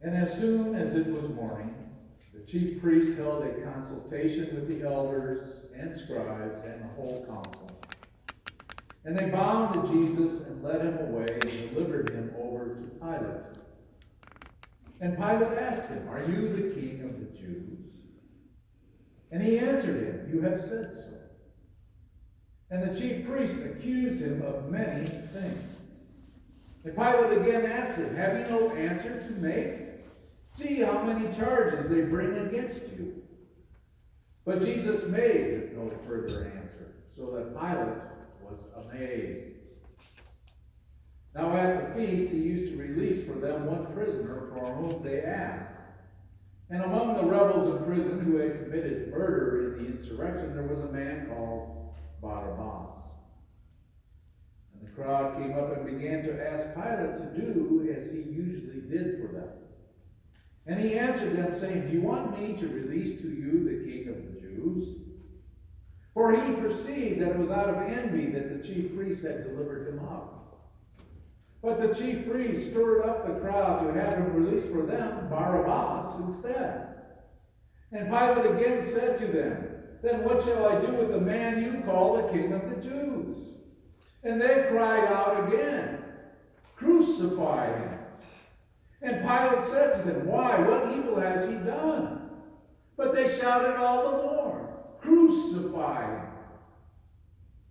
And as soon as it was morning, the chief priest held a consultation with the elders and scribes and the whole council. And they bound to Jesus and led him away and delivered him over to Pilate. And Pilate asked him, "Are you the king of the Jews?" And he answered him, "You have said so." And the chief priest accused him of many things. And Pilate again asked him, "Have you no answer to make? See how many charges they bring against you." But Jesus made no further answer, so that Pilate was amazed. Now at the feast he used to release for them one prisoner for whom they asked. And among the rebels in prison who had committed murder in the insurrection, there was a man called Barabbas. And the crowd came up and began to ask Pilate to do as he usually did for them. And he answered them, saying, "Do you want me to release to you the king of the Jews?" For he perceived that it was out of envy that the chief priests had delivered him up. But the chief priests stirred up the crowd to have him released for them Barabbas instead. And Pilate again said to them, "Then what shall I do with the man you call the king of the Jews?" And they cried out again, "Crucify him." And Pilate said to them, "Why? What evil has he done?" But they shouted all the more, "Crucify him."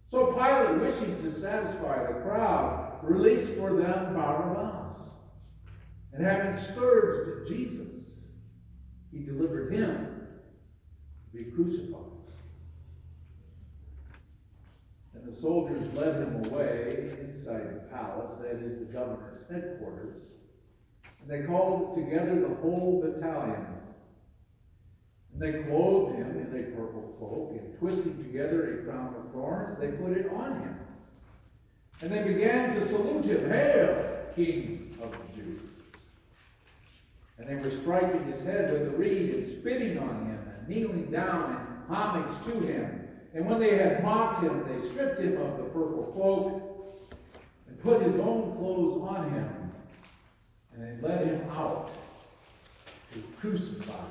So Pilate, wishing to satisfy the crowd, released for them Barabbas. And having scourged Jesus, he delivered him to be crucified. And the soldiers led him away inside the palace, that is the governor's headquarters. And they called together the whole battalion. And they clothed him in a purple cloak, and twisting together a crown of thorns, they put it on him. And they began to salute him, "Hail, King of the Jews!" And they were striking his head with a reed and spitting on him and kneeling down in homage to him. And when they had mocked him, they stripped him of the purple cloak and put his own clothes on him. And they led him out to crucify him.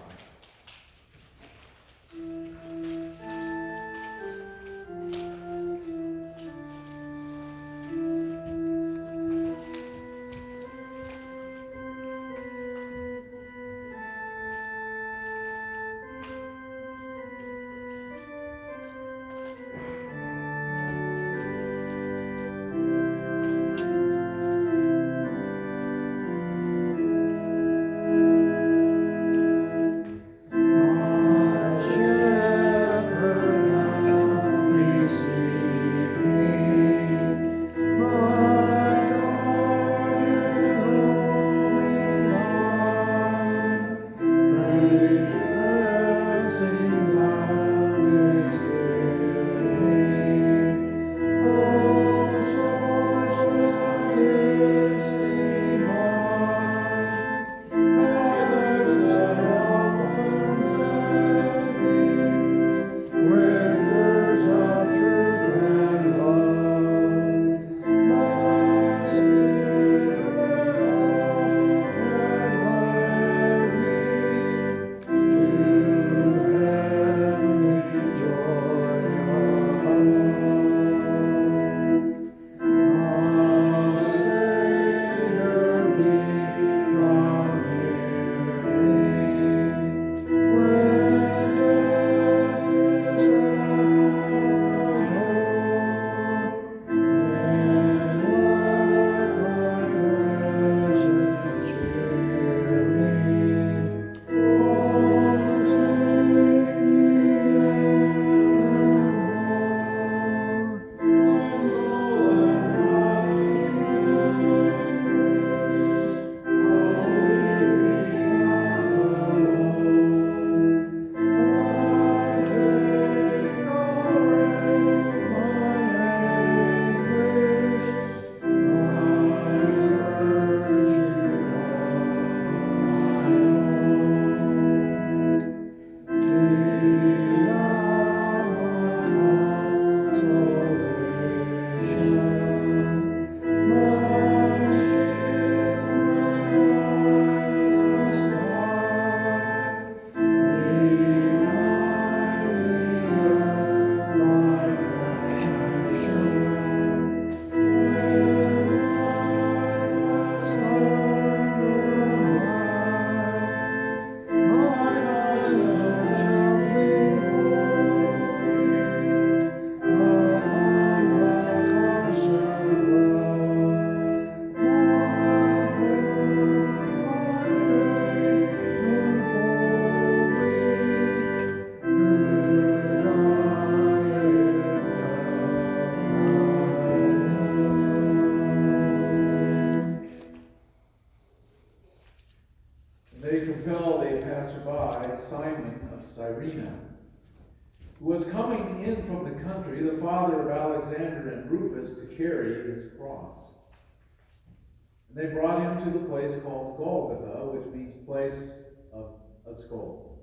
passerby, Simon of Cyrene, who was coming in from the country, the father of Alexander and Rufus, to carry his cross. And they brought him to the place called Golgotha, which means place of a skull.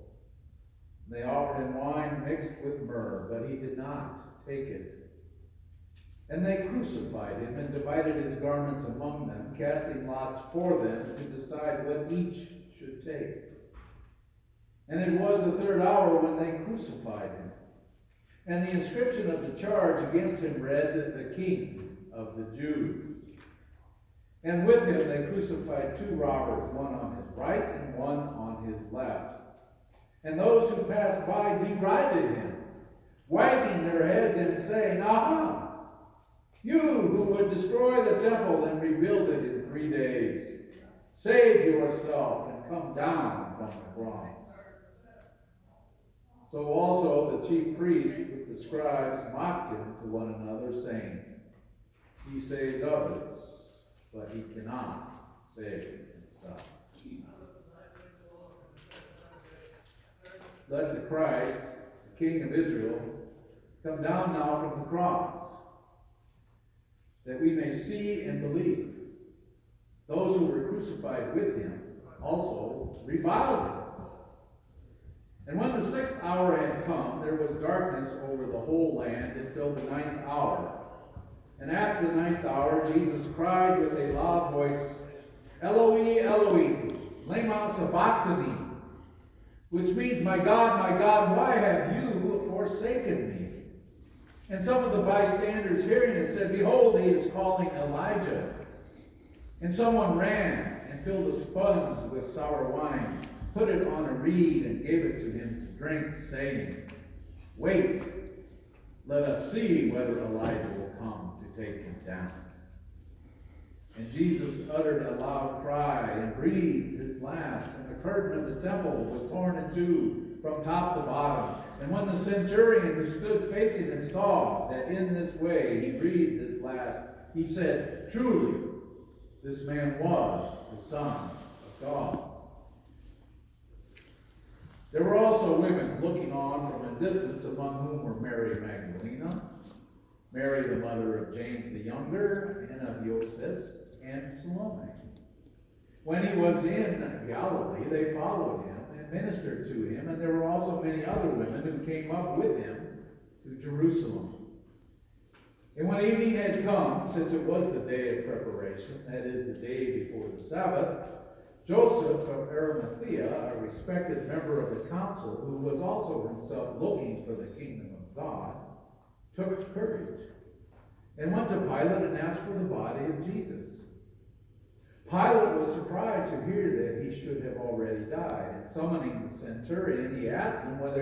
And they offered him wine mixed with myrrh, but he did not take it. And they crucified him and divided his garments among them, casting lots for them to decide what each should take. And it was the third hour when they crucified him. And the inscription of the charge against him read, "The King of the Jews." And with him they crucified two robbers, one on his right and one on his left. And those who passed by derided him, wagging their heads and saying, "Aha! You who would destroy the temple and rebuild it in 3 days, save yourself and come down from the cross." So also the chief priests with the scribes mocked him to one another, saying, "He saved others, but he cannot save himself." Let the Christ, the King of Israel, come down now from the cross, that we may see and believe. Those who were crucified with him also reviled him. And when the 6th hour had come, there was darkness over the whole land until the 9th hour. And at the 9th hour, Jesus cried with a loud voice, "Eloi, Eloi, lema sabachthani," which means, my God, why have you forsaken me?" And some of the bystanders hearing it said, "Behold, he is calling Elijah." And someone ran and filled a sponge with sour wine, put it on a reed, and gave it to him to drink, saying, "Wait, let us see whether Elijah will come to take him down." And Jesus uttered a loud cry and breathed his last, and the curtain of the temple was torn in two from top to bottom. And when the centurion who stood facing him saw that in this way he breathed his last, he said, "Truly, this man was the Son of God." There were also women looking on from a distance, among whom were Mary Magdalene, Mary the mother of James the Younger, and of Joseph, and Salome. When he was in Galilee, they followed him and ministered to him, and there were also many other women who came up with him to Jerusalem. And when evening had come, since it was the day of preparation, that is, the day before the Sabbath, Joseph of Arimathea, a respected member of the council, who was also himself looking for the kingdom of God, took courage and went to Pilate and asked for the body of Jesus. Pilate was surprised to hear that he should have already died, and summoning the centurion, he asked him whether he